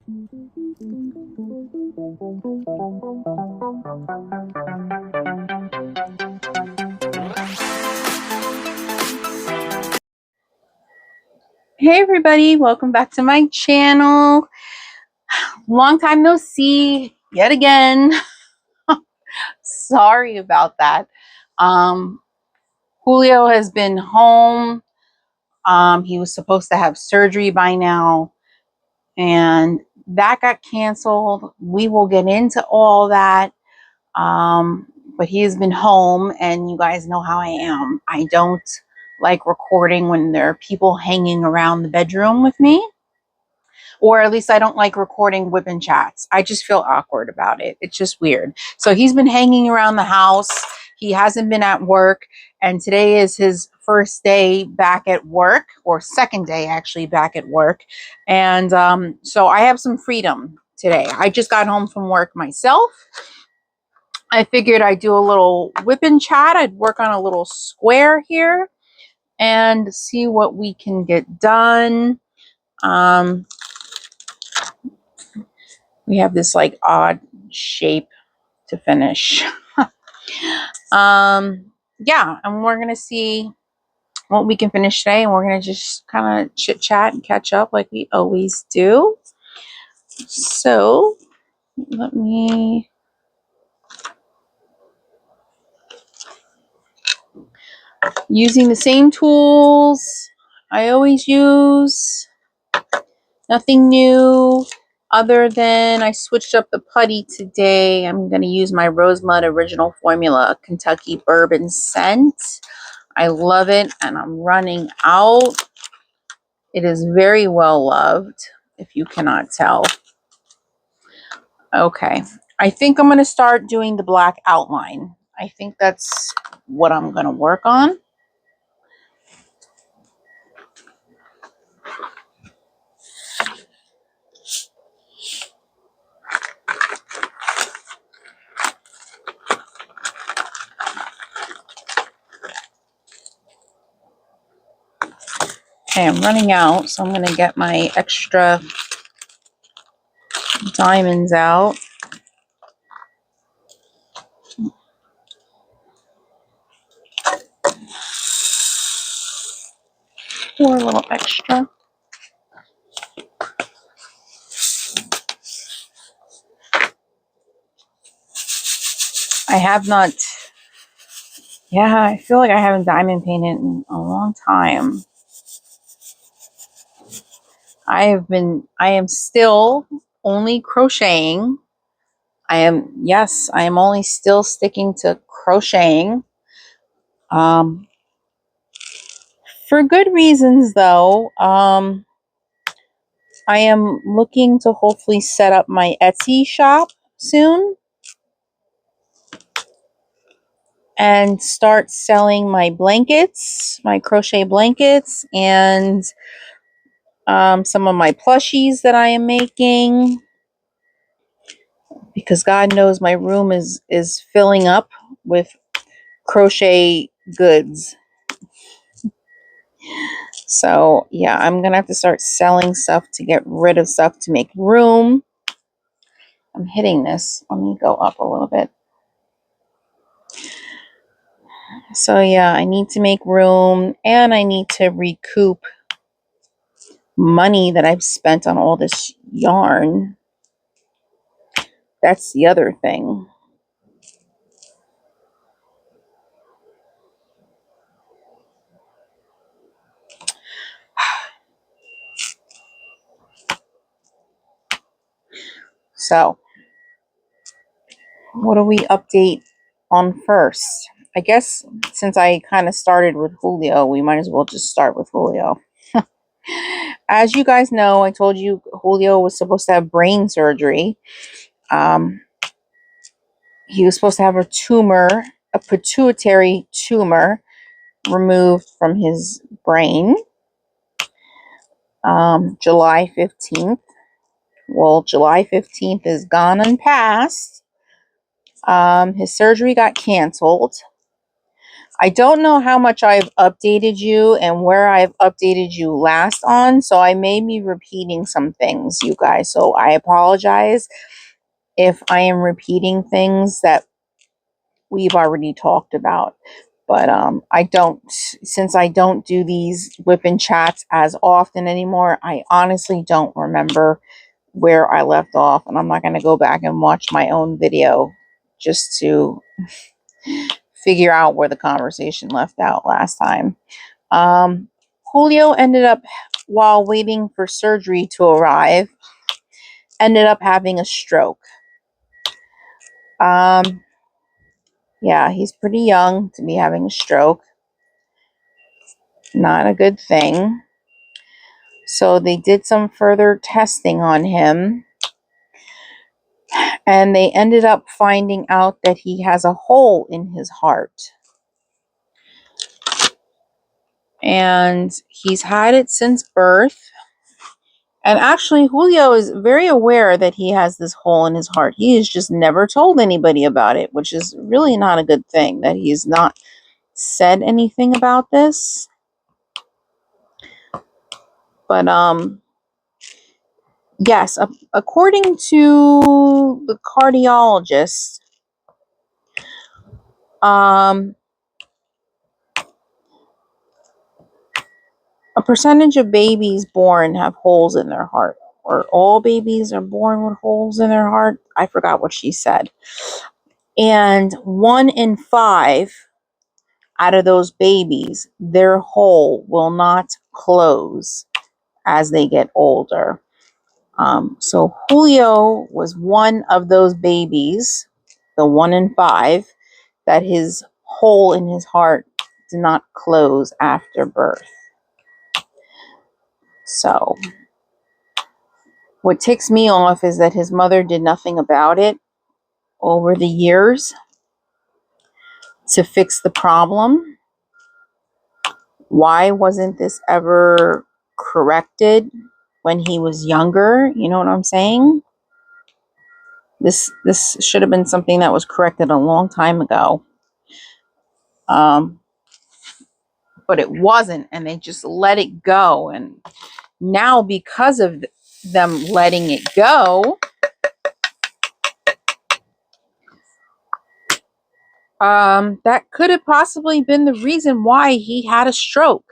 Hey everybody, welcome back to my channel. Long time no see yet again. Sorry about that. Julio has been home. He was supposed to have surgery by now, and that got canceled. We will get into all that. But he has been home, and you guys know how I am. I don't like recording when there are people hanging around the bedroom with me. Or at least I don't like recording whipping chats. I just feel awkward about it. It's just weird. So he's been hanging around the house. He hasn't been at work. And today is his first day back at work, or second day actually back at work. And so I have some freedom today. I just got home from work myself. I figured I'd do a little whipping chat. I'd work on a little square here and see what we can get done. We have this like odd shape to finish. Yeah, and we're gonna see what we can finish today, and we're gonna just kind of chit chat and catch up like we always do. So let me using the same tools I always use. Nothing new other than I switched up the putty today. I'm going to use my Rosemud Original Formula Kentucky Bourbon Scent. I love it, and I'm running out. It is very well loved, if you cannot tell. Okay, I think I'm going to start doing the black outline. I think that's what I'm going to work on. Okay, I'm running out, so I'm going to get my extra diamonds out. Pour a little extra. I have not, yeah, I feel like I haven't diamond painted in a long time. I am still only crocheting. I am only still sticking to crocheting. For good reasons though. I am looking to hopefully set up my Etsy shop soon and start selling my blankets, my crochet blankets, and some of my plushies that I am making, because God knows my room is filling up with crochet goods. So yeah, I'm gonna have to start selling stuff to get rid of stuff to make room. I'm hitting this. Let me go up a little bit. So yeah, I need to make room, and I need to recoup money that I've spent on all this yarn. That's the other thing. So what do we update on first? I guess since I kind of started with Julio, we might as well just start with Julio. As you guys know, I told you Julio was supposed to have brain surgery. He was supposed to have a tumor, a pituitary tumor, removed from his brain July 15th. Well, July 15th is gone and past. His surgery got canceled. I don't know how much I've updated you and where I've updated you last on, so I may be repeating some things, you guys. So I apologize if I am repeating things that we've already talked about. But since I don't do these whip-in chats as often anymore, I honestly don't remember where I left off, and I'm not going to go back and watch my own video just to figure out where the conversation left out last time. Julio ended up, while waiting for surgery to arrive, ended up having a stroke. Yeah, he's pretty young to be having a stroke. Not a good thing. So they did some further testing on him, and they ended up finding out that he has a hole in his heart. And he's had it since birth. And actually, Julio is very aware that he has this hole in his heart. He has just never told anybody about it, which is really not a good thing, that he's not said anything about this. But yes, according to the cardiologist, a percentage of babies born have holes in their heart, or all babies are born with holes in their heart. I forgot what she said. And 1 in 5 out of those babies, their hole will not close as they get older. So Julio was one of those babies, the 1 in 5, that his hole in his heart did not close after birth. So what ticks me off is that his mother did nothing about it over the years to fix the problem. Why wasn't this ever corrected when he was younger? You know what I'm saying? This should have been something that was corrected a long time ago. But it wasn't, and they just let it go. And now, because of them letting it go, that could have possibly been the reason why he had a stroke.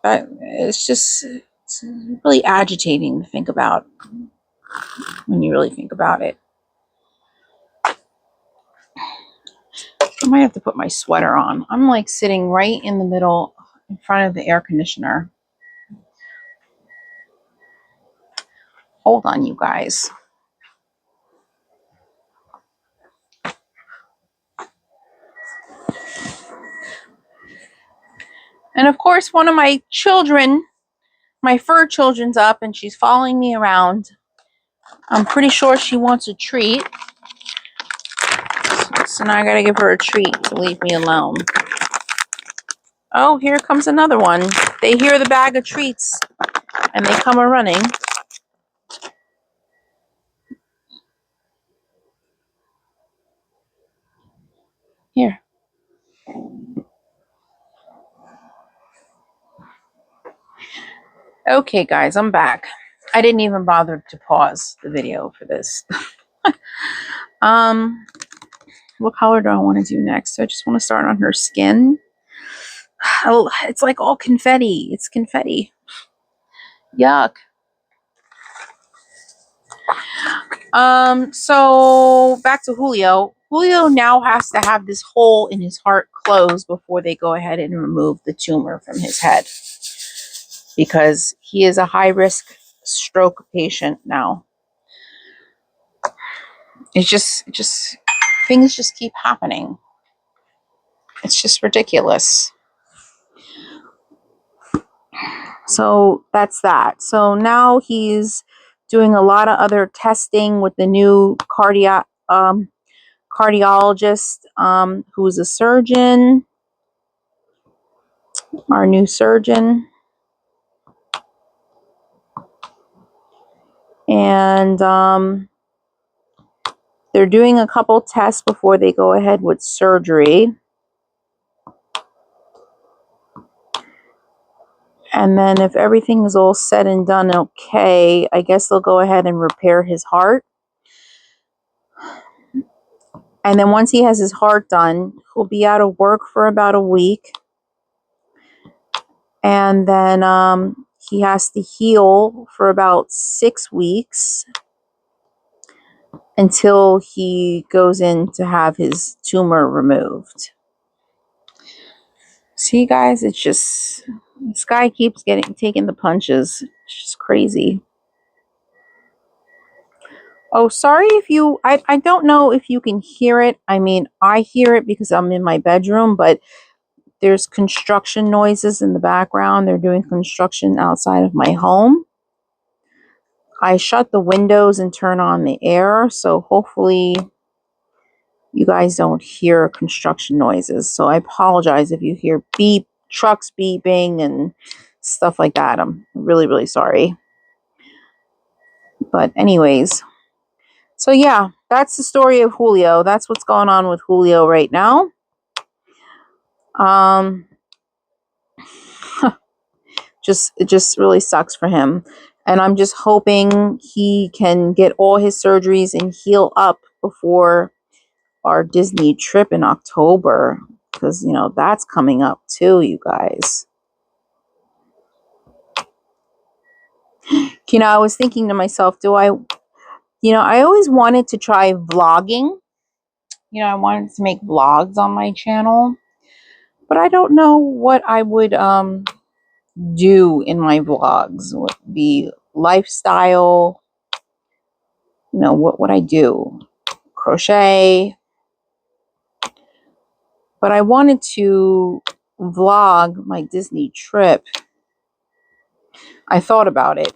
It's really agitating to think about when you really think about it. I might have to put my sweater on. I'm like sitting right in the middle in front of the air conditioner. Hold on, you guys. And of course, one of my children, my fur children's up, and she's following me around. I'm pretty sure she wants a treat. So now I gotta give her a treat to leave me alone. Oh, here comes another one. They hear the bag of treats and they come a-running. Here. Okay, guys, I'm back. I didn't even bother to pause the video for this. What color do I want to do next? So I just want to start on her skin. Oh, it's like all confetti. It's confetti. Yuck. So back to Julio. Julio now has to have this hole in his heart closed before they go ahead and remove the tumor from his head, because he is a high-risk stroke patient now. It's just things just keep happening. It's just ridiculous. So that's that. So now he's doing a lot of other testing with the new cardiologist, who is a surgeon, our new surgeon. And They're doing a couple tests before they go ahead with surgery. And then if everything is all said and done okay, I guess they'll go ahead and repair his heart. And then once he has his heart done, he'll be out of work for about a week. And then he has to heal for about 6 weeks until he goes in to have his tumor removed. See, guys, it's just, this guy keeps taking the punches. It's just crazy. Oh, sorry if you, I don't know if you can hear it. I mean, I hear it because I'm in my bedroom, but there's construction noises in the background. They're doing construction outside of my home. I shut the windows and turn on the air, so hopefully you guys don't hear construction noises. So I apologize if you hear trucks beeping and stuff like that. I'm really, really sorry. But anyways, so yeah, that's the story of Julio. That's what's going on with Julio right now. It just really sucks for him. And I'm just hoping he can get all his surgeries and heal up before our Disney trip in October. Because, you know, that's coming up too, you guys. You know, I was thinking to myself, I always wanted to try vlogging. You know, I wanted to make vlogs on my channel. But I don't know what I would do in my vlogs. Would be lifestyle. You know, what would I do? Crochet. But I wanted to vlog my Disney trip. I thought about it.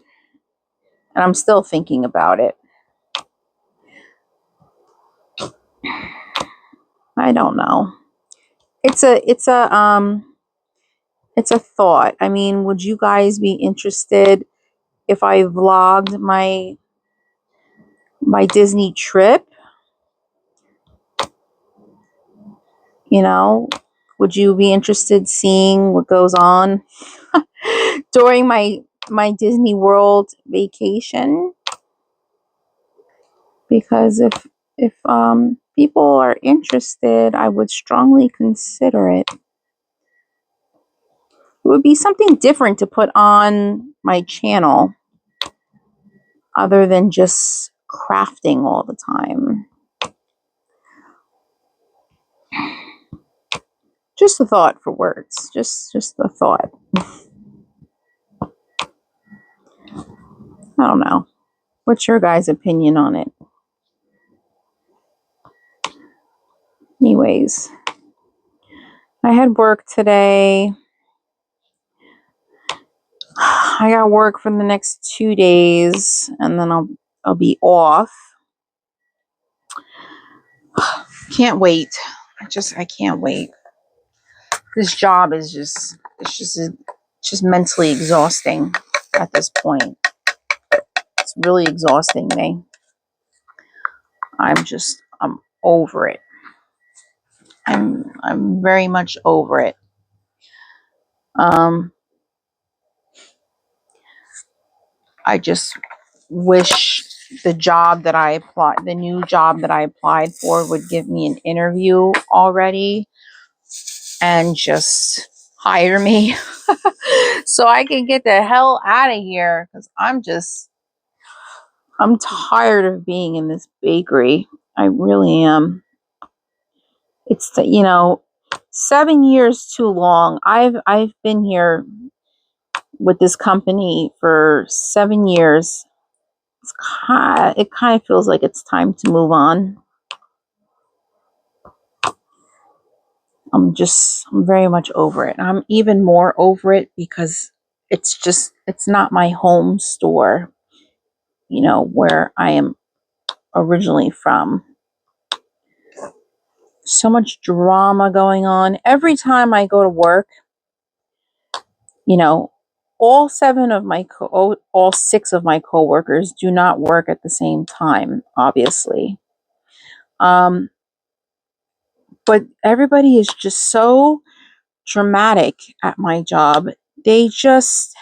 And I'm still thinking about it. I don't know. It's a thought. I mean, would you guys be interested if I vlogged my Disney trip? You know, would you be interested seeing what goes on during my Disney World vacation? Because if people are interested, I would strongly consider it. It would be something different to put on my channel other than just crafting all the time. Just a thought for words. Just a thought. I don't know. What's your guys' opinion on it? Anyways, I had work today. I got work for the next 2 days, and then I'll be off. Can't wait. I can't wait. This job is just mentally exhausting at this point. It's really exhausting me. I'm over it. I'm very much over it. I just wish the new job that I applied for would give me an interview already and just hire me so I can get the hell out of here, because I'm tired of being in this bakery. I really am. It's 7 years too long. I've been here with this company for 7 years. It kind of feels like it's time to move on. I'm very much over it. I'm even more over it because it's not my home store, where I am originally from. So much drama going on. Every time I go to work, all 6 of my coworkers do not work at the same time, obviously. But everybody is just so dramatic at my job. They just,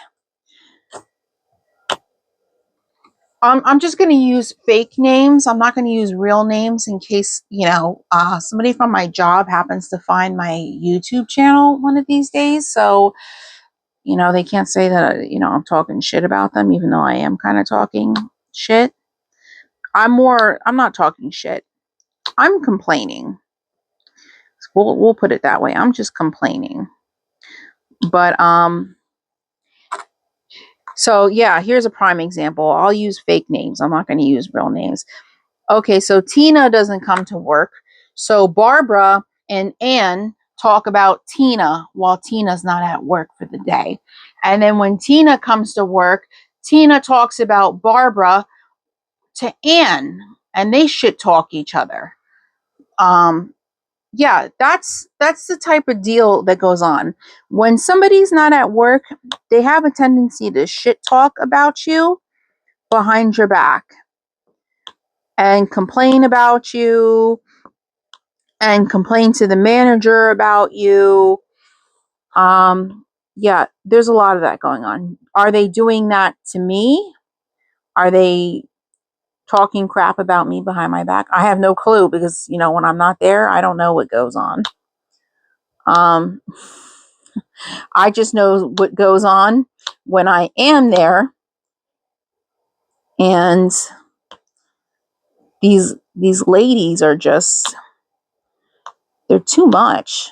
I'm just going to use fake names. I'm not going to use real names in case, somebody from my job happens to find my YouTube channel one of these days. So, they can't say that, I'm talking shit about them, even though I am kind of talking shit. I'm not talking shit. I'm complaining. We'll put it that way. I'm just complaining. But, so yeah, here's a prime example. I'll use fake names. I'm not going to use real names. Okay, so Tina doesn't come to work. So Barbara and Ann talk about Tina while Tina's not at work for the day. And then when Tina comes to work, Tina talks about Barbara to Ann, and they shit talk each other. Yeah, that's the type of deal that goes on. When somebody's not at work, they have a tendency to shit talk about you behind your back and complain about you and complain to the manager about you. Yeah, there's a lot of that going on. Are they doing that to me? Are they talking crap about me behind my back? I have no clue because, when I'm not there, I don't know what goes on. I just know what goes on when I am there. And these ladies are just, they're too much.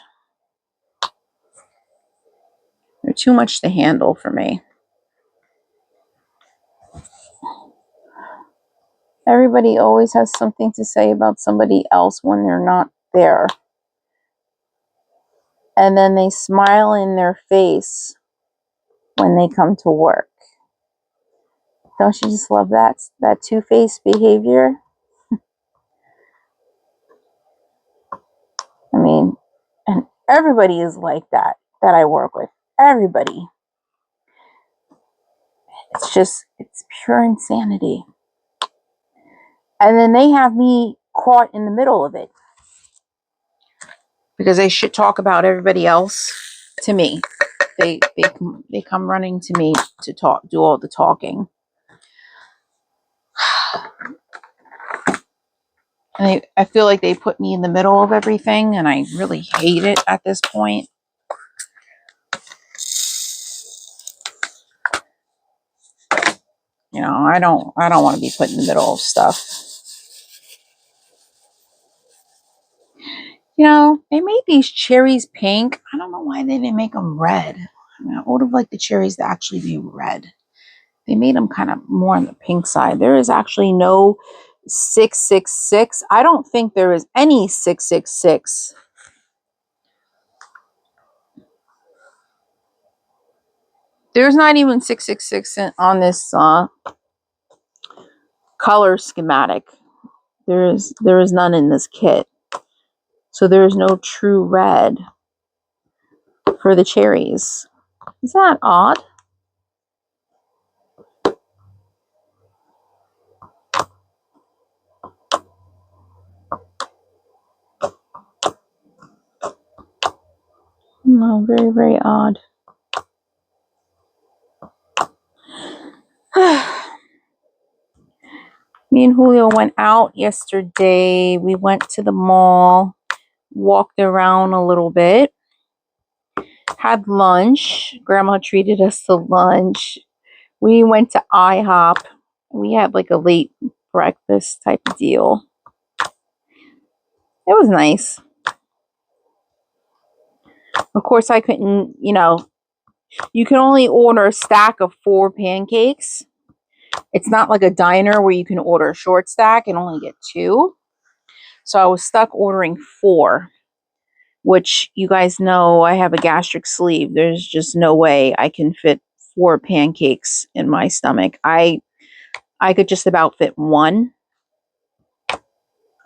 They're too much to handle for me. Everybody always has something to say about somebody else when they're not there. And then they smile in their face when they come to work. Don't you just love that two-faced behavior? I mean, and everybody is like that I work with. Everybody. It's pure insanity. And then they have me caught in the middle of it. Because they should talk about everybody else to me. They come running to me to do all the talking. And I feel like they put me in the middle of everything, and I really hate it at this point. I don't want to be put in the middle of stuff. They made these cherries pink. I don't know why they didn't make them red. I would have liked the cherries to actually be red. They made them kind of more on the pink side. There is actually no 666. I don't think there is any 666. There's not even 666 on this color schematic. There is none in this kit. So there is no true red for the cherries. Is that odd? No, very, very odd. Me and Julio went out yesterday. We went to the mall, walked around a little bit, had lunch. Grandma treated us to lunch. We went to IHOP. We had like a late breakfast type of deal. It was nice. Of course, I couldn't, you can only order a stack of 4 pancakes. It's not like a diner where you can order a short stack and only get 2. So I was stuck ordering 4, which you guys know I have a gastric sleeve. There's just no way I can fit 4 pancakes in my stomach. I could just about fit 1.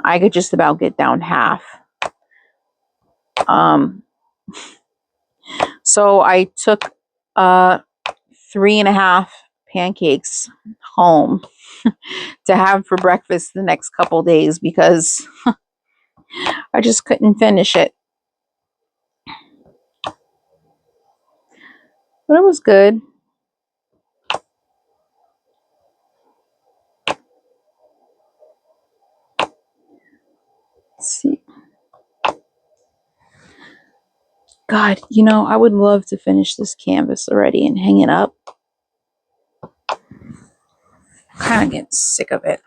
I could just about get down half. So I took 3.5 pancakes home to have for breakfast the next couple days because I just couldn't finish it. But it was good. Let's see. God, you know, I would love to finish this canvas already and hang it up. Kind of getting sick of it.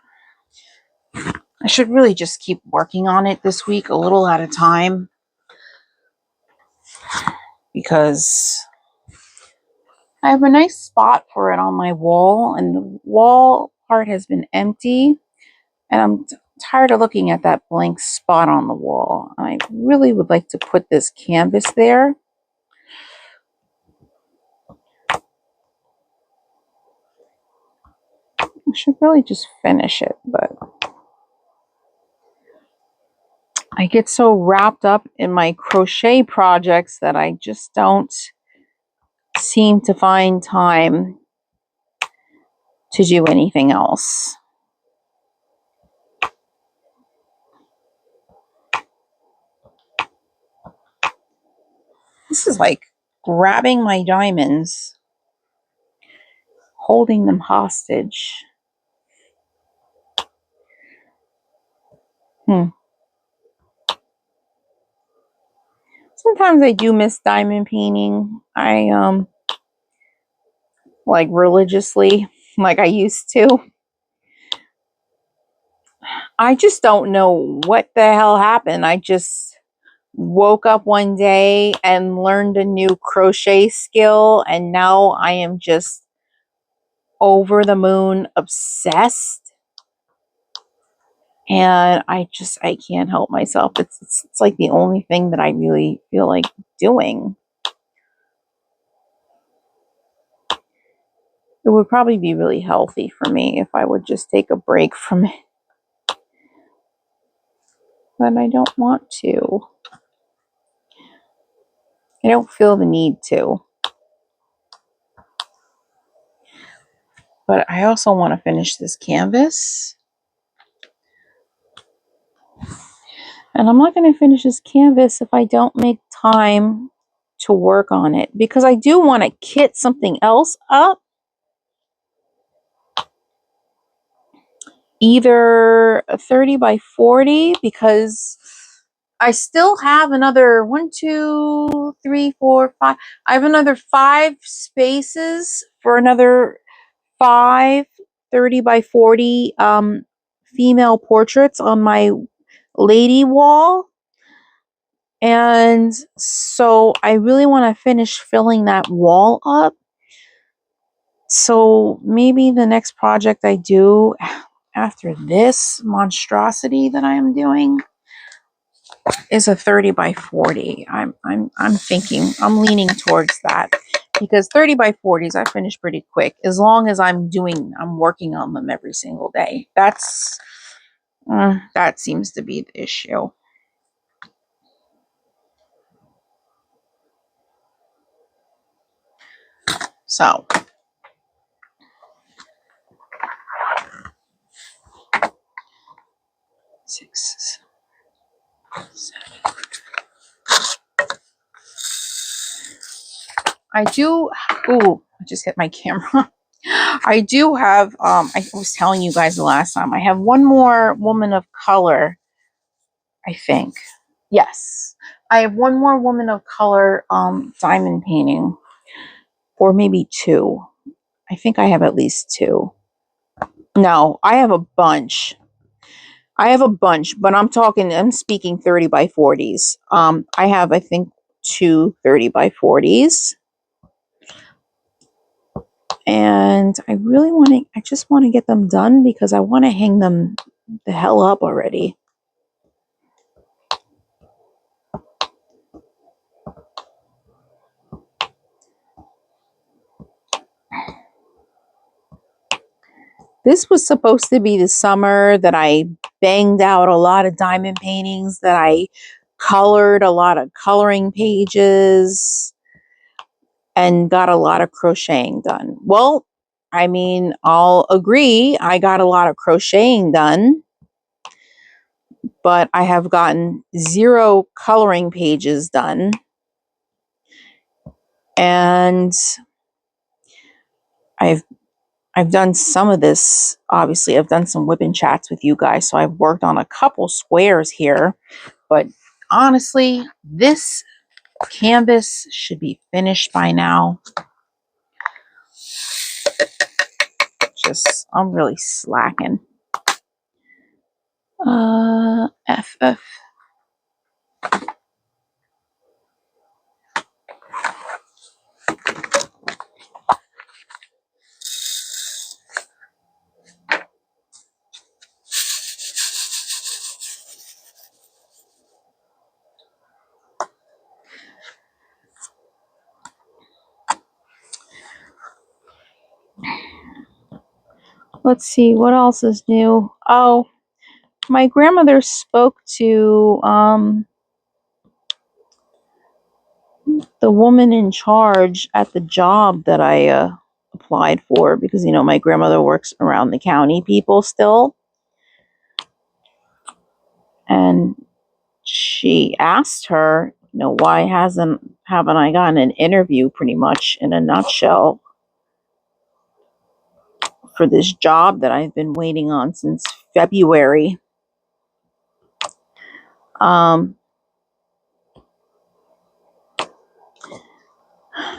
I should really just keep working on it this week, a little at a time, because I have a nice spot for it on my wall, and the wall part has been empty, and I'm tired of looking at that blank spot on the wall. I really would like to put this canvas there. I should really just finish it, but I get so wrapped up in my crochet projects that I just don't seem to find time to do anything else. This is like grabbing my diamonds, holding them hostage. Sometimes I do miss diamond painting. I like religiously, like I used to. I just don't know what the hell happened. I just woke up one day and learned a new crochet skill, and now I am just over the moon obsessed. And I can't help myself. It's like the only thing that I really feel like doing. It would probably be really healthy for me if I would just take a break from it. But I don't want to. I don't feel the need to. But I also want to finish this canvas. And I'm not going to finish this canvas if I don't make time to work on it. Because I do want to kit something else up. Either a 30 by 40, because I still have another 1, 2, 3, 4, 5. I have another 5 spaces for another 5 30 by 40 female portraits on my lady wall. And so I really want to finish filling that wall up. So maybe the next project I do after this monstrosity that I am doing is a 30 by 40. I'm thinking, I'm leaning towards that, because 30 by 40s I finish pretty quick, as long as I'm working on them every single day. That seems to be the issue. So six, seven. I do. Ooh, I just hit my camera. I do have. I was telling you guys the last time. I have one more woman of color. I think. Yes, I have one more woman of color diamond painting, or maybe 2. I think I have at least 2. No, I have a bunch. But I'm speaking 30 by 40s. I have, I think, 2 30 by 40s. And I just want to get them done, because I want to hang them the hell up already. This was supposed to be the summer that I banged out a lot of diamond paintings, that I colored a lot of coloring pages, and got a lot of crocheting done. Well, I mean, I'll agree, I got a lot of crocheting done, but I have gotten 0 coloring pages done. And I've done some of this. Obviously, I've done some whip and chats with you guys, so I've worked on a couple squares here. But honestly, this canvas should be finished by now. I'm really slacking. FF. Let's see, what else is new? Oh, my grandmother spoke to the woman in charge at the job that I applied for, because, you know, my grandmother works around the county people still. And she asked her, you know, why haven't I gotten an interview, pretty much in a nutshell, for this job that I've been waiting on since February.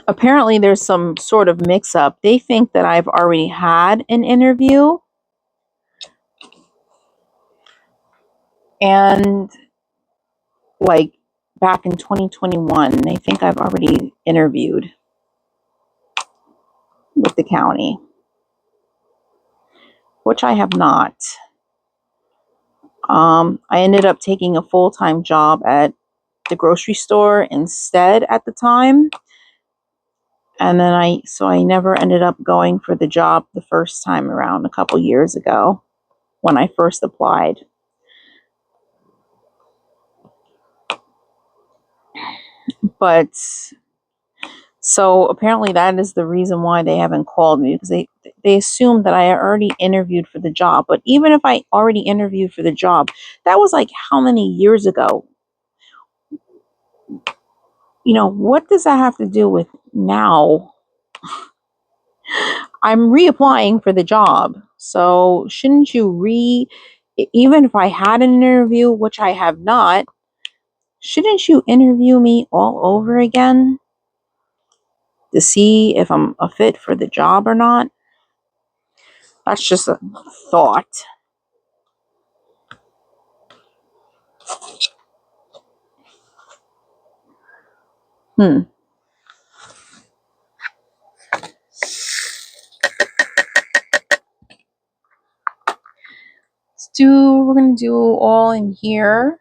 Apparently there's some sort of mix-up. They think that I've already had an interview, and like back in 2021, they think I've already interviewed with the county, which I have not. I ended up taking a full-time job at the grocery store instead at the time. And then I never ended up going for the job the first time around, a couple years ago when I first applied. But so apparently that is the reason why they haven't called me, because they assumed that I already interviewed for the job. But even if I already interviewed for the job, that was like how many years ago? You know, what does that have to do with now? I'm reapplying for the job. So shouldn't you even if I had an interview, which I have not, shouldn't you interview me all over again to see if I'm a fit for the job or not? That's just a thought. We're going to do all in here.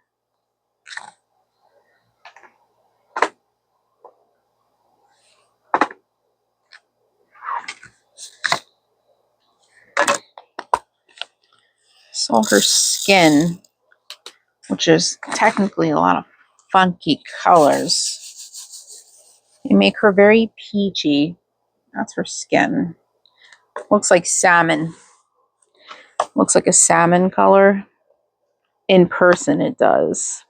So her skin, which is technically a lot of funky colors, they make her very peachy. That's her skin. Looks like salmon. Looks like a salmon color. In person, it does.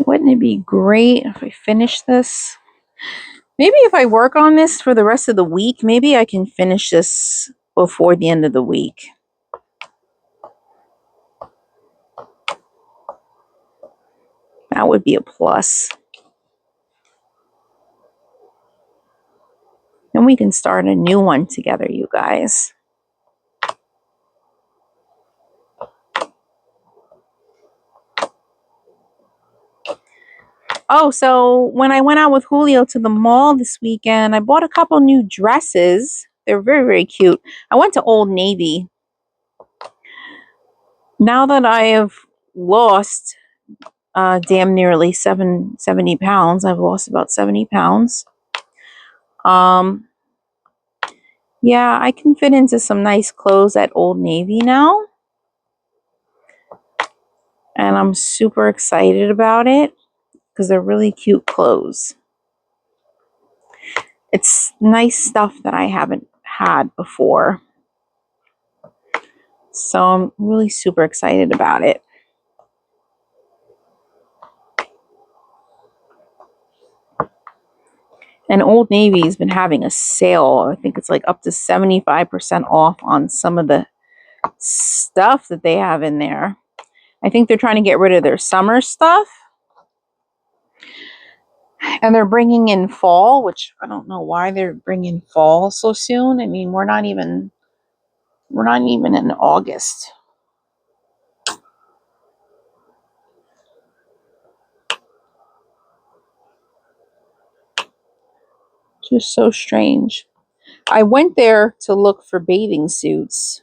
Wouldn't it be great if I finish this? Maybe if I work on this for the rest of the week, maybe I can finish this before the end of the week. That would be a plus. Then we can start a new one together, you guys. Oh, so when I went out with Julio to the mall this weekend, I bought a couple new dresses. They're very, very cute. I went to Old Navy. Now that I have lost damn nearly 70 pounds, I've lost about 70 pounds. Yeah, I can fit into some nice clothes at Old Navy now. And I'm super excited about it because they're really cute clothes. It's nice stuff that I haven't had before. So I'm really super excited about it. And Old Navy's been having a sale. I think it's like up to 75% off on some of the stuff that they have in there. I think they're trying to get rid of their summer stuff. And they're bringing in fall, which I don't know why they're bringing fall so soon. I mean, we're not even in August. Just so strange. I went there to look for bathing suits,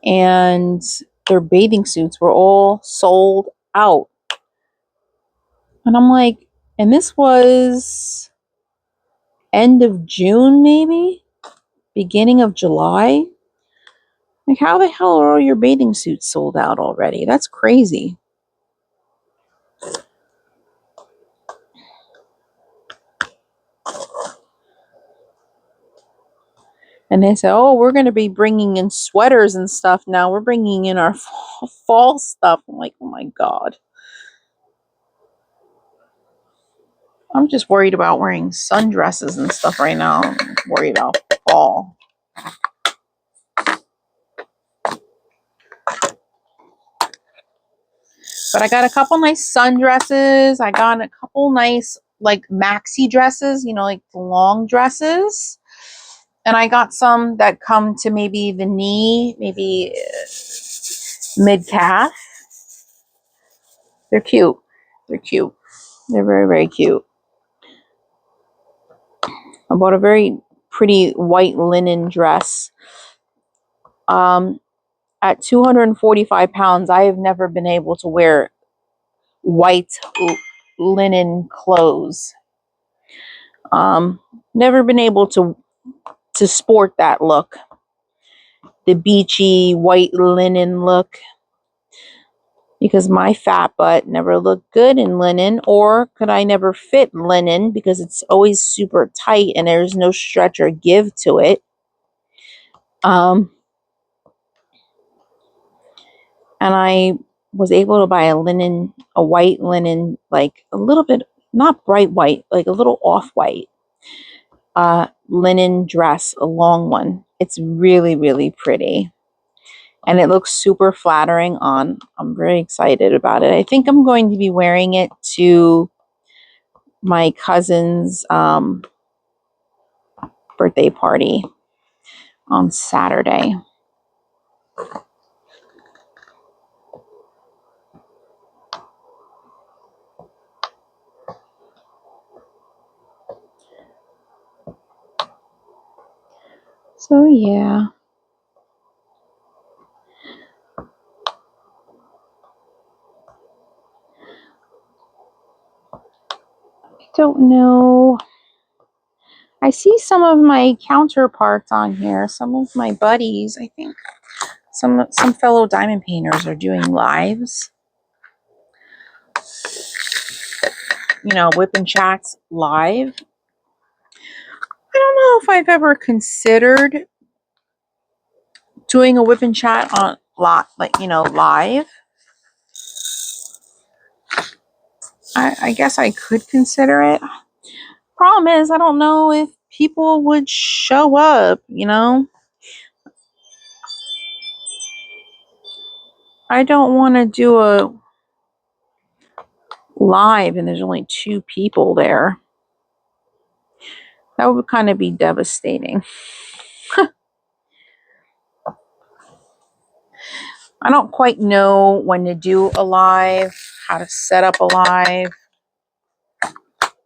and their bathing suits were all sold out. And I'm like, and this was end of June, maybe? Beginning of July? Like, how the hell are all your bathing suits sold out already? That's crazy. And they say, oh, we're going to be bringing in sweaters and stuff now. We're bringing in our fall stuff. I'm like, oh my God. I'm just worried about wearing sundresses and stuff right now. I'm worried about fall. But I got a couple nice sundresses. I got a couple nice like maxi dresses, you know, like the long dresses. And I got some that come to maybe the knee, maybe mid-calf. They're cute. They're cute. They're very, very cute. I bought a very pretty white linen dress. At 245 pounds, I have never been able to wear white linen clothes. Never been able to sport that look. The beachy white linen look. Because my fat butt never looked good in linen, or could I never fit linen because it's always super tight and there's no stretch or give to it. And I was able to buy a white linen, like a little bit, not bright white, like a little off-white linen dress, a long one. It's really, really pretty. And it looks super flattering on. I'm very excited about it. I think I'm going to be wearing it to my cousin's birthday party on Saturday. So yeah. I don't know. I see some of my counterparts on here, some of my buddies. I think some fellow diamond painters are doing lives. You know, whip and chats live. I don't know if I've ever considered doing a whip and chat on live. I guess I could consider it. Problem is, I don't know if people would show up, you know. I don't want to do a live and there's only 2 people there. That would kind of be devastating. I don't quite know when to do a live, how to set up a live.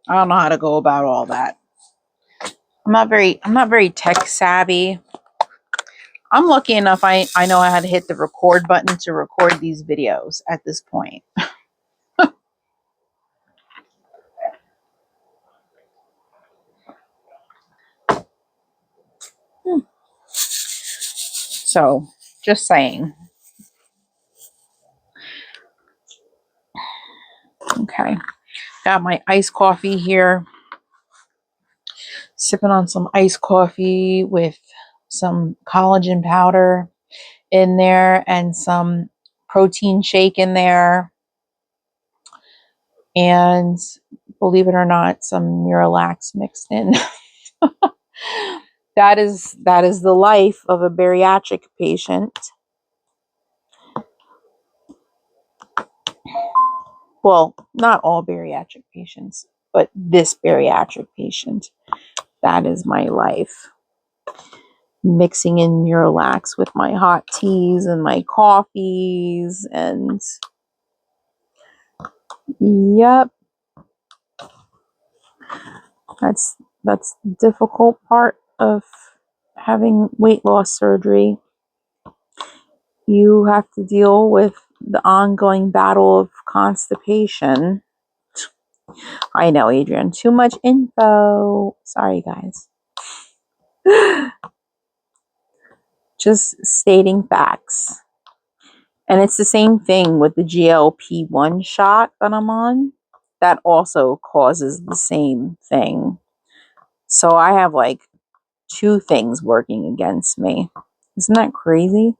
I don't know how to go about all that. I'm not very tech savvy. I'm lucky enough I know how to hit the record button to record these videos at this point. So just saying. Okay. Got my iced coffee here. Sipping on some iced coffee with some collagen powder in there and some protein shake in there. And believe it or not, some Miralax mixed in. That is the life of a bariatric patient. Well, not all bariatric patients, but this bariatric patient. That is my life. Mixing in Miralax with my hot teas and my coffees, and yep, that's the difficult part of having weight loss surgery. You have to deal with the ongoing battle of constipation. I know, Adrienne, too much info. Sorry, guys. Just stating facts. And it's the same thing with the GLP-1 shot that I'm on. That also causes the same thing. So I have like two things working against me. Isn't that crazy?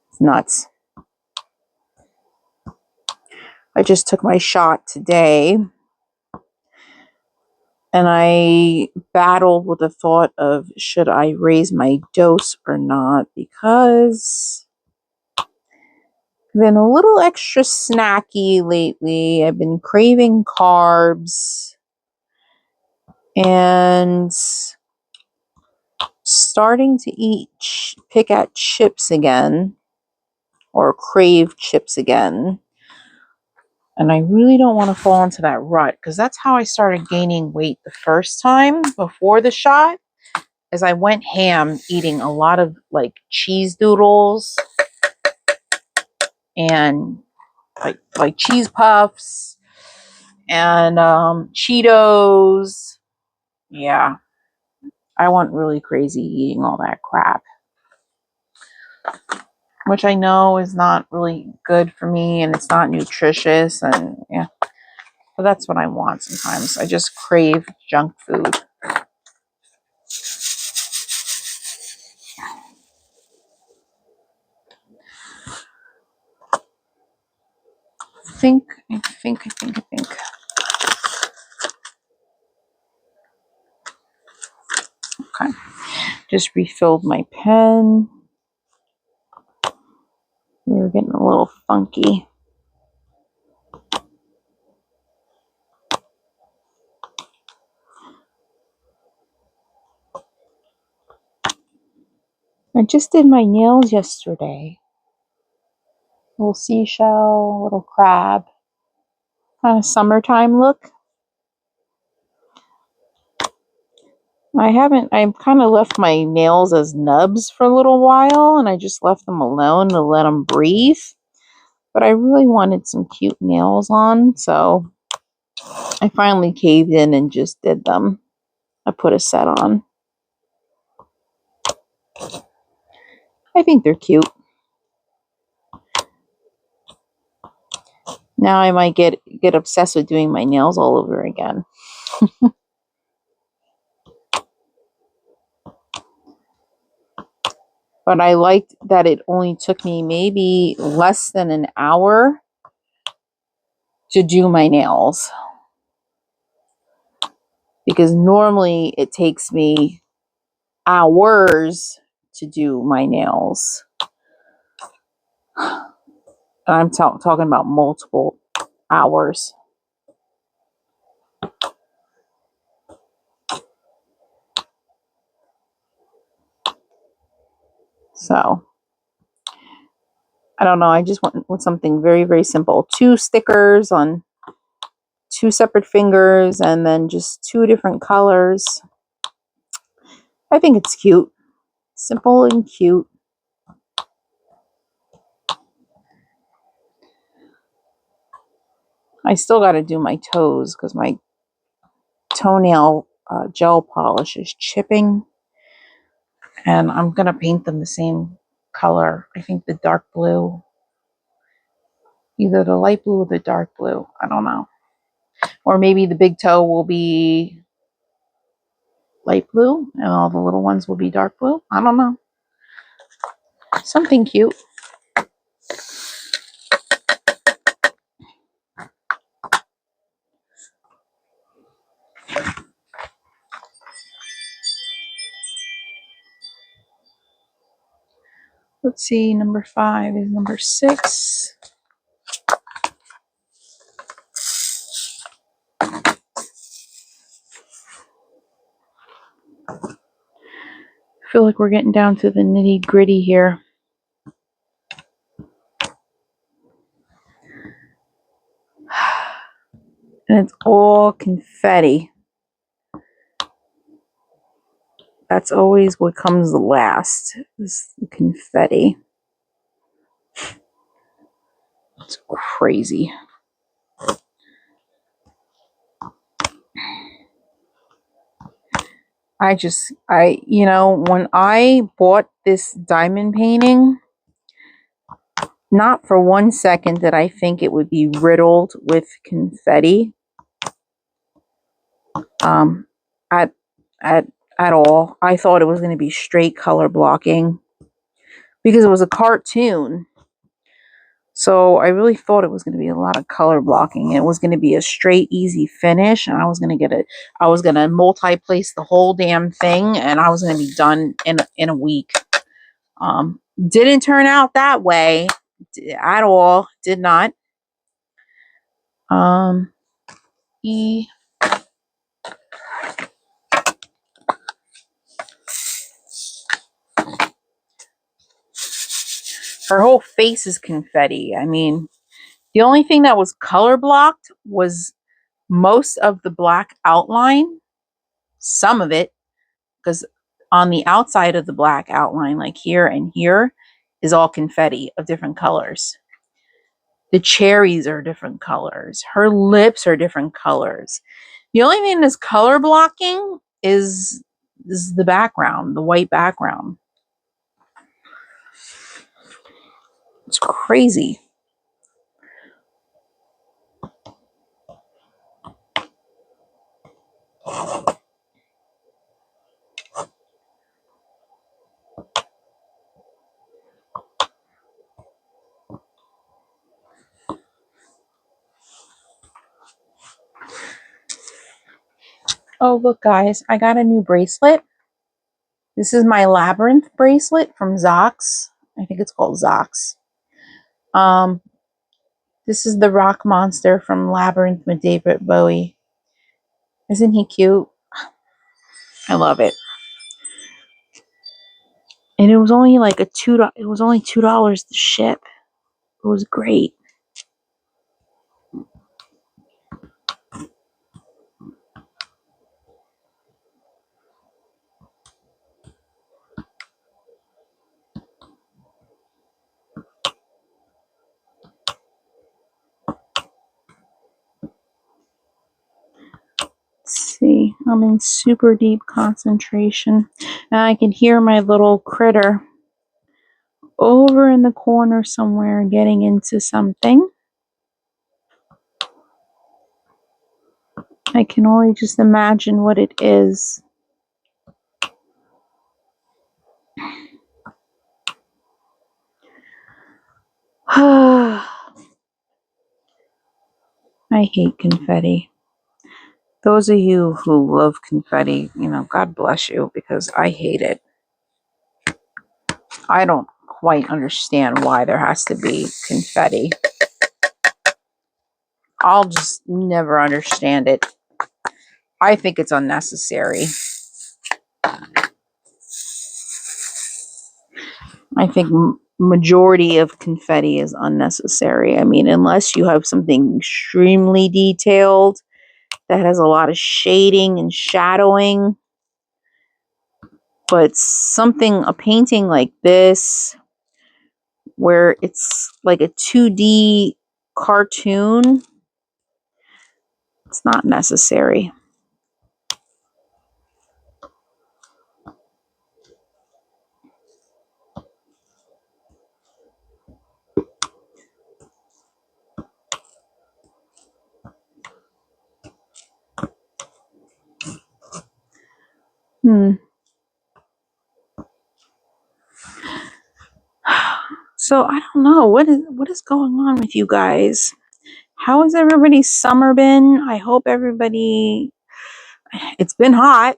It's nuts. I just took my shot today. And I battled with the thought of, should I raise my dose or not? Because I've been a little extra snacky lately. I've been craving carbs and starting to pick at chips again, or crave chips again. And I really don't want to fall into that rut, because that's how I started gaining weight the first time before the shot. As I went ham eating a lot of like cheese doodles and like cheese puffs and Cheetos. Yeah, I went really crazy eating all that crap, which I know is not really good for me and it's not nutritious, and yeah, but that's what I want sometimes. I just crave junk food. I think. Okay. Just refilled my pen. We were getting a little funky. I just did my nails yesterday. Little seashell, little crab. Kind of summertime look. I've kind of left my nails as nubs for a little while, and I just left them alone to let them breathe. But I really wanted some cute nails on, so I finally caved in and just did them. I put a set on. I think they're cute. Now I might get obsessed with doing my nails all over again. But I liked that it only took me maybe less than an hour to do my nails. Because normally it takes me hours to do my nails. And I'm talking about multiple hours. So, I don't know. I just went with something very, very simple. 2 stickers on 2 separate fingers, and then just 2 different colors. I think it's cute. Simple and cute. I still got to do my toes because my toenail gel polish is chipping. And I'm going to paint them the same color. I think the dark blue, either the light blue or the dark blue. I don't know. Or maybe the big toe will be light blue and all the little ones will be dark blue. I don't know. Something cute. Let's see, number 5 is number 6. I feel like we're getting down to the nitty gritty here. And it's all confetti. That's always what comes last, is the confetti. It's crazy. You know, when I bought this diamond painting, not for 1 second did I think it would be riddled with confetti. At all. I thought it was going to be straight color blocking because it was a cartoon. So I really thought it was going to be a lot of color blocking. It was going to be a straight, easy finish, and I was going to multi-place the whole damn thing, and I was going to be done in a week. Didn't turn out that way at all. Did not. Her whole face is confetti. I mean, the only thing that was color blocked was most of the black outline, some of it, because on the outside of the black outline, like here and here, is all confetti of different colors. The cherries are different colors. Her lips are different colors. The only thing that's color blocking is the background, the white background. It's crazy. Oh, look, guys, I got a new bracelet. This is my labyrinth bracelet from Zox. I think it's called Zox. This is the rock monster from Labyrinth with David Bowie. Isn't he cute? I love it. And it was only like it was only $2 to ship. It was great. Let's see, I'm in super deep concentration. And I can hear my little critter over in the corner somewhere getting into something. I can only just imagine what it is. I hate confetti. Those of you who love confetti, you know, God bless you, because I hate it. I don't quite understand why there has to be confetti. I'll just never understand it. I think it's unnecessary. I think majority of confetti is unnecessary. I mean, unless you have something extremely detailed that has a lot of shading and shadowing. But a painting like this, where it's like a 2D cartoon, it's not necessary. So I don't know what is going on with you guys. How has everybody's summer been? I hope everybody. It's been hot.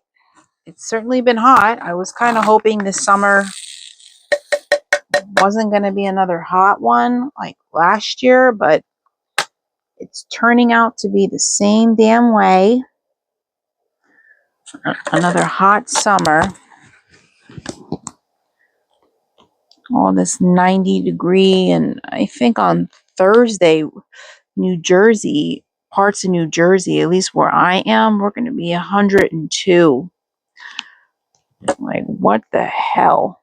It's certainly been hot. I was kind of hoping this summer wasn't going to be another hot one like last year, but it's turning out to be the same damn way. Another hot summer. All this 90-degree, and I think on Thursday, New Jersey, parts of New Jersey, at least where I am, we're going to be 102. Like, what the hell?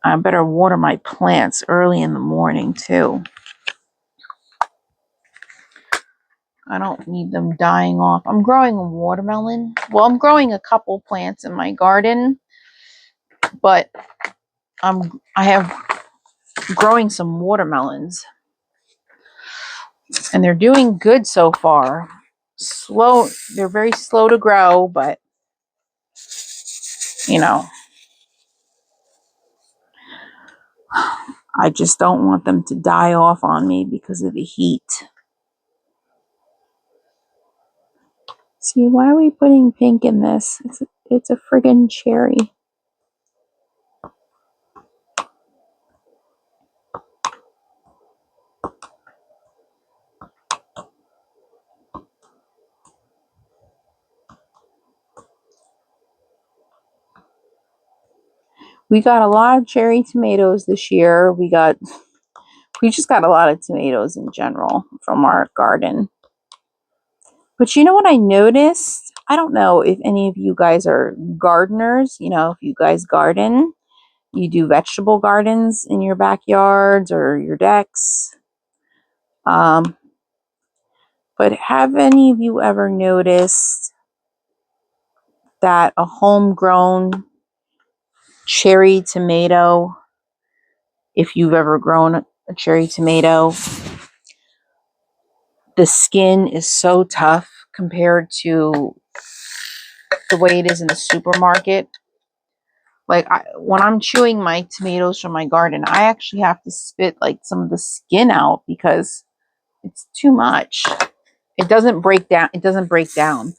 I better water my plants early in the morning, too. I don't need them dying off. I'm growing a watermelon. Well, I'm growing a couple plants in my garden, but I have growing some watermelons, and they're doing good so far. Slow, they're very slow to grow, but you know, I just don't want them to die off on me because of the heat. See, why are we putting pink in this? It's a friggin' cherry. We got a lot of cherry tomatoes this year. We just got a lot of tomatoes in general from our garden. But you know what I noticed? I don't know if any of you guys are gardeners. You know, if you guys garden, you do vegetable gardens in your backyards or your decks. But have any of you ever noticed that a homegrown cherry tomato, if you've ever grown a cherry tomato, the skin is so tough compared to the way it is in the supermarket? Like when I'm chewing my tomatoes from my garden, I actually have to spit like some of the skin out because it's too much. It doesn't break down. It doesn't break down.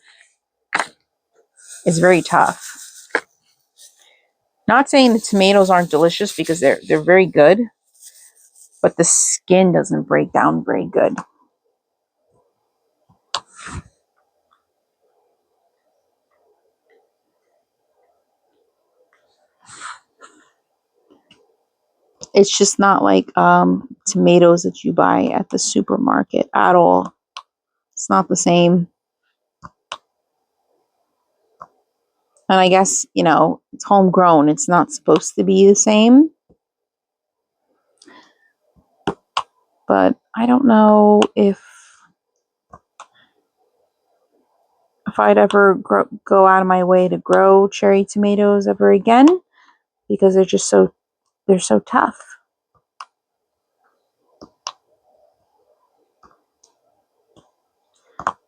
It's very tough. Not saying the tomatoes aren't delicious because they're very good, but the skin doesn't break down very good. It's just not like tomatoes that you buy at the supermarket at all. It's not the same. And I guess, you know, it's homegrown. It's not supposed to be the same. But I don't know if I'd ever go out of my way to grow cherry tomatoes ever again, because they're so tough.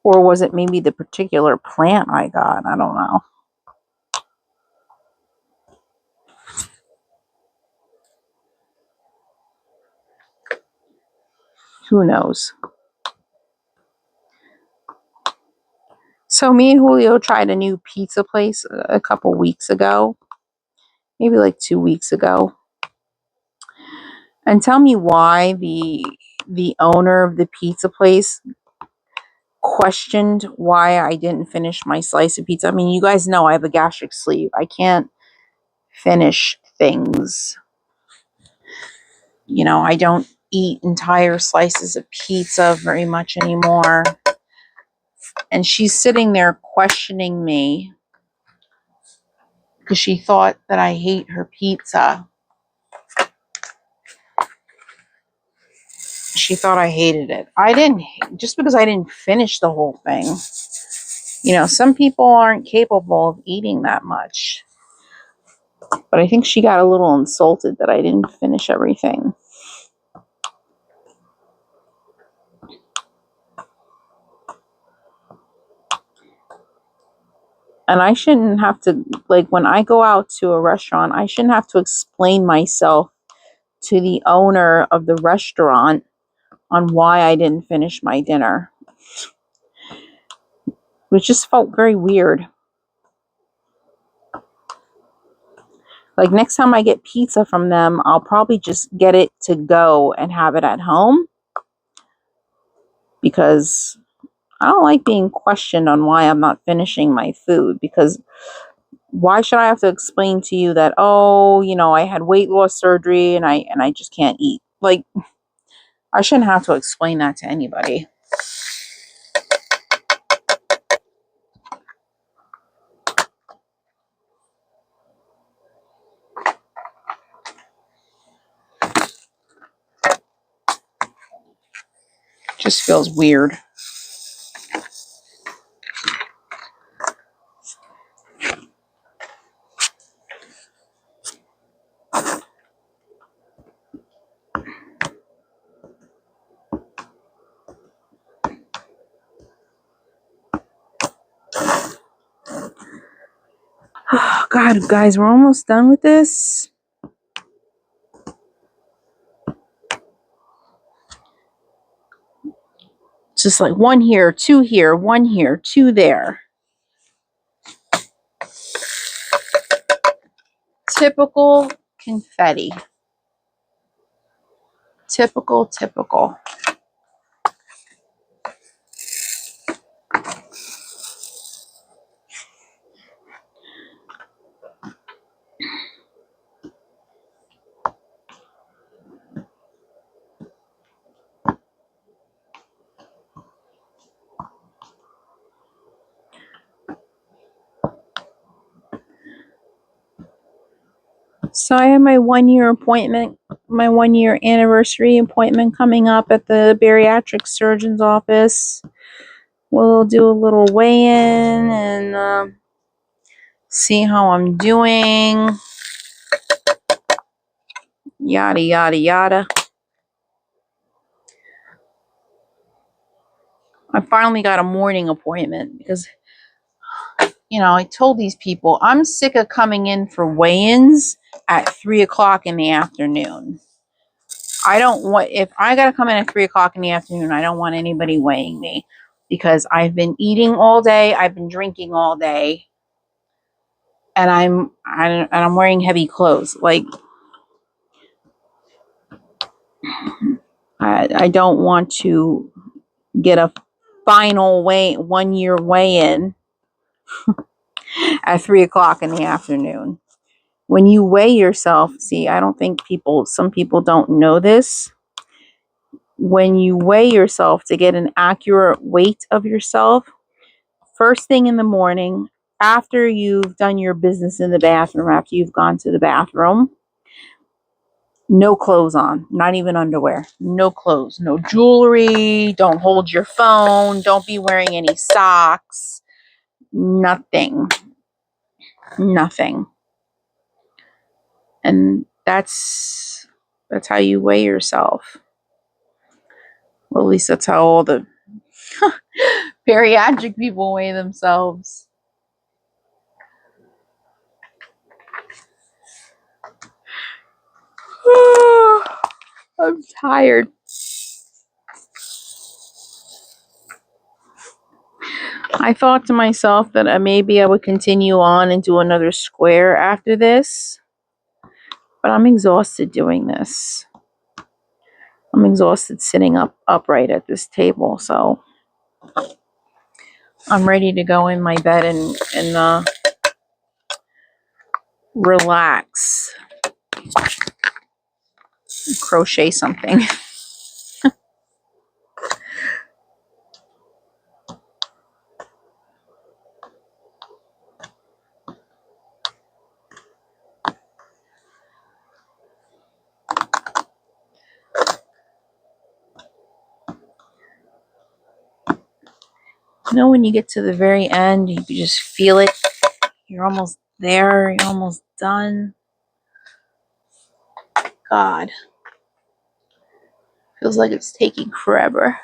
Or was it maybe the particular plant I got? I don't know. Who knows? So me and Julio tried a new pizza place a couple weeks ago. Maybe like 2 weeks ago. And tell me why the owner of the pizza place questioned why I didn't finish my slice of pizza. I mean, you guys know I have a gastric sleeve. I can't finish things. You know, I don't eat entire slices of pizza very much anymore. And she's sitting there questioning me because she thought that I hate her pizza. She thought I hated it. I didn't, just because I didn't finish the whole thing. You know, some people aren't capable of eating that much. But I think she got a little insulted that I didn't finish everything. And I shouldn't have to, like, when I go out to a restaurant, I shouldn't have to explain myself to the owner of the restaurant on why I didn't finish my dinner. It just felt very weird. Like, next time I get pizza from them, I'll probably just get it to go and have it at home, because I don't like being questioned on why I'm not finishing my food. Because why should I have to explain to you that, oh, you know, I had weight loss surgery and I just can't eat? Like, I shouldn't have to explain that to anybody. Just feels weird. Oh, God, guys, we're almost done with this. Just like one here, one here, two there. Typical confetti. Typical. So I have my 1-year appointment, my 1-year anniversary appointment coming up at the bariatric surgeon's office. We'll do a little weigh-in and see how I'm doing. Yada, yada, yada. I finally got a morning appointment because, you know, I told these people I'm sick of coming in for weigh-ins at 3 o'clock in the afternoon. I don't want, if I got to come in at 3 o'clock in the afternoon, I don't want anybody weighing me, because I've been eating all day. I've been drinking all day, and I'm wearing heavy clothes. Like, I don't want to get a final 1-year weigh-in at 3 o'clock in the afternoon. When you weigh yourself, see, I don't think some people don't know this. When you weigh yourself to get an accurate weight of yourself, first thing in the morning, after you've done your business in the bathroom, after you've gone to the bathroom, no clothes on, not even underwear, no clothes, no jewelry, don't hold your phone, don't be wearing any socks, nothing. And that's how you weigh yourself. Well, at least that's how all the bariatric people weigh themselves. I'm tired. I thought to myself that maybe I would continue on and do another square after this, but I'm exhausted doing this. I'm exhausted sitting upright at this table, so I'm ready to go in my bed and relax, crochet something. You know, when you get to the very end, you can just feel it. You're almost there. You're almost done. God. Feels like it's taking forever.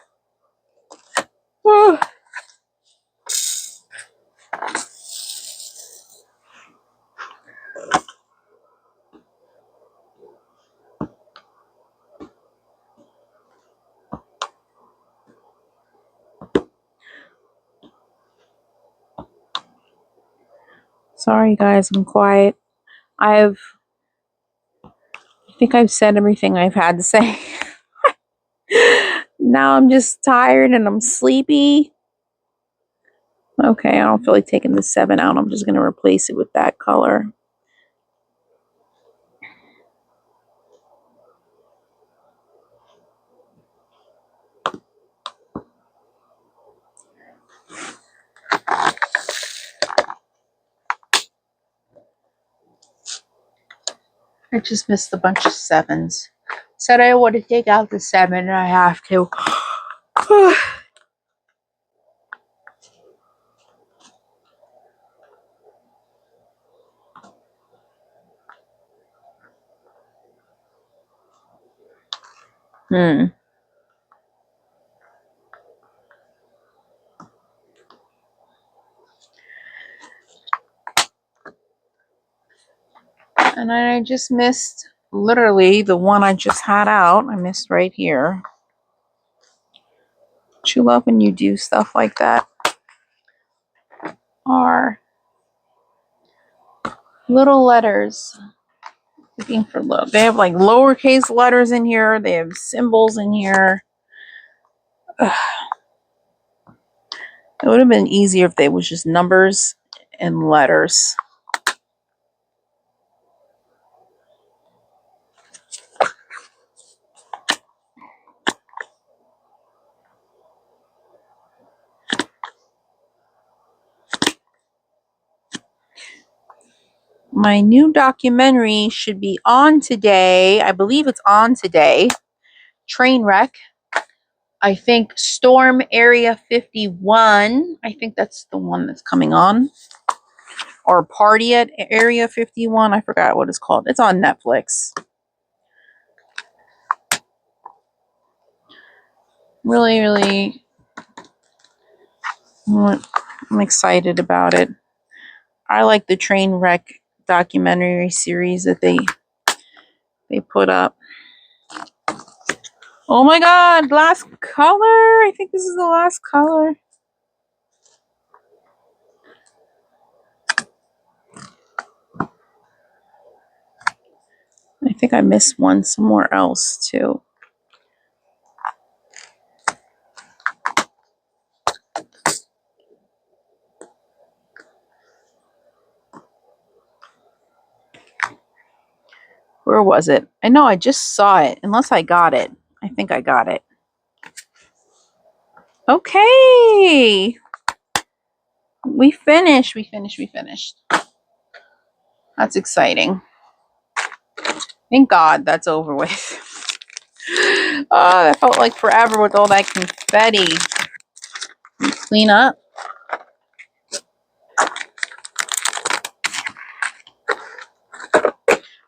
Sorry guys, I'm quiet. I think I've said everything I've had to say. Now I'm just tired and I'm sleepy. Okay, I don't feel like taking the 7 out. I'm just going to replace it with that color. I just missed a bunch of 7s. Said I want to take out the 7 and I have to. And I just missed literally the one I just had out. I missed right here. Don't you love when you do stuff like that? Are little letters. Looking for they have like lowercase letters in here. They have symbols in here. Ugh. It would have been easier if they was just numbers and letters. My new documentary should be on today. I believe it's on today. Trainwreck. I think Storm Area 51. I think that's the one that's coming on. Or Party at Area 51. I forgot what it's called. It's on Netflix. Really, really, I'm excited about it. I like the Trainwreck documentary series that they put up. Oh my god, last color. I think this is the last color. I think I missed one somewhere else too. Where was it? I know I just saw it, unless I got it. I think I got it. Okay. We finished. That's exciting. Thank God that's over with. Oh, that felt like forever with all that confetti. Clean up.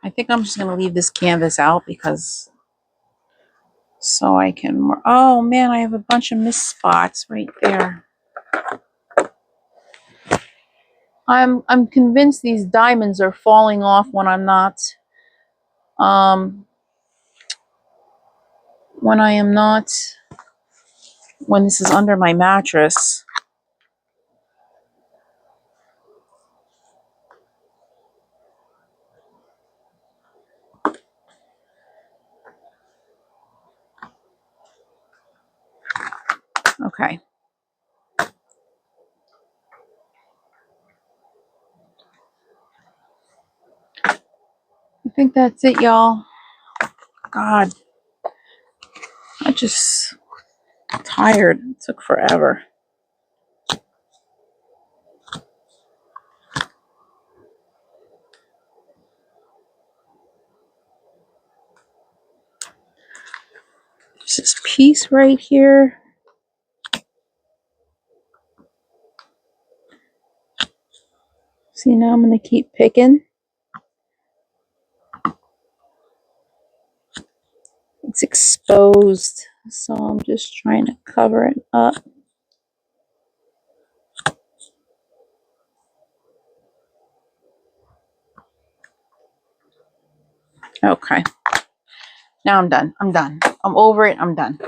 I think I'm just going to leave this canvas out because so I can... Oh man, I have a bunch of missed spots right there. I'm convinced these diamonds are falling off when I'm not when this is under my mattress. Okay. I think that's it, y'all. God. I'm just tired. It took forever. There's this piece right here. See, now I'm going to keep picking. It's exposed, so I'm just trying to cover it up. Okay. Now I'm done. I'm done. I'm over it. I'm done.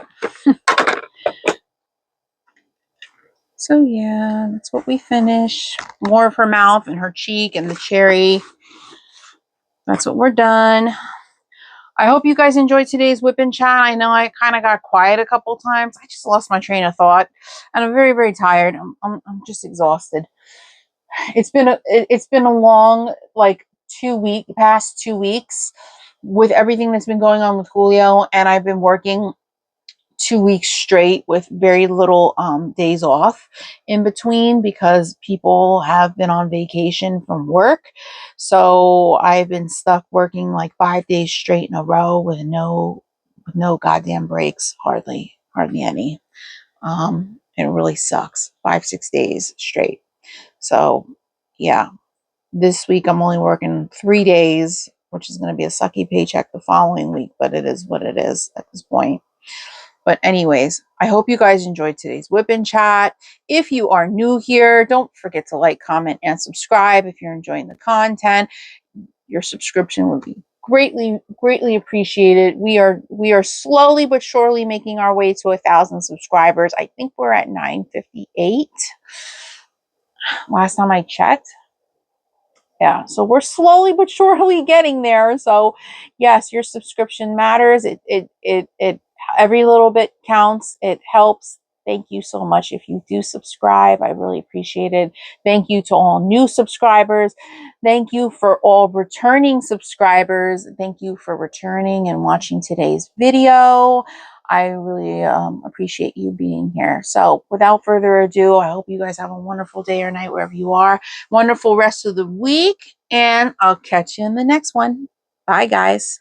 So So yeah, that's what we finished. More of her mouth and her cheek and the cherry. That's what we're done. I hope you guys enjoyed today's whip and chat. I know I kind of got quiet a couple times. I just lost my train of thought, and I'm very, very tired. I'm just exhausted. It's been a long, like, past 2 weeks with everything that's been going on with Julio, and I've been working 2 weeks straight with very little days off in between because people have been on vacation from work. So I've been stuck working like 5 days straight in a row with no goddamn breaks, hardly any. It really sucks. 5, 6 days straight. So yeah, this week I'm only working 3 days, which is going to be a sucky paycheck the following week, but it is what it is at this point. But anyways, I hope you guys enjoyed today's whip and chat. If you are new here, don't forget to like, comment, and subscribe if you're enjoying the content. Your subscription would be greatly appreciated. We are slowly but surely making our way to 1,000 subscribers. I think we're at 958 last time I checked. Yeah, so we're slowly but surely getting there. So yes, your subscription matters. It every little bit counts. It helps. Thank you so much if you do subscribe. I really appreciate it. Thank you to all new subscribers. Thank you for all returning subscribers. Thank you for returning and watching today's video. I really appreciate you being here. So without further ado, I hope you guys have a wonderful day or night wherever you are. Wonderful rest of the week, and I'll catch you in the next one. Bye, guys.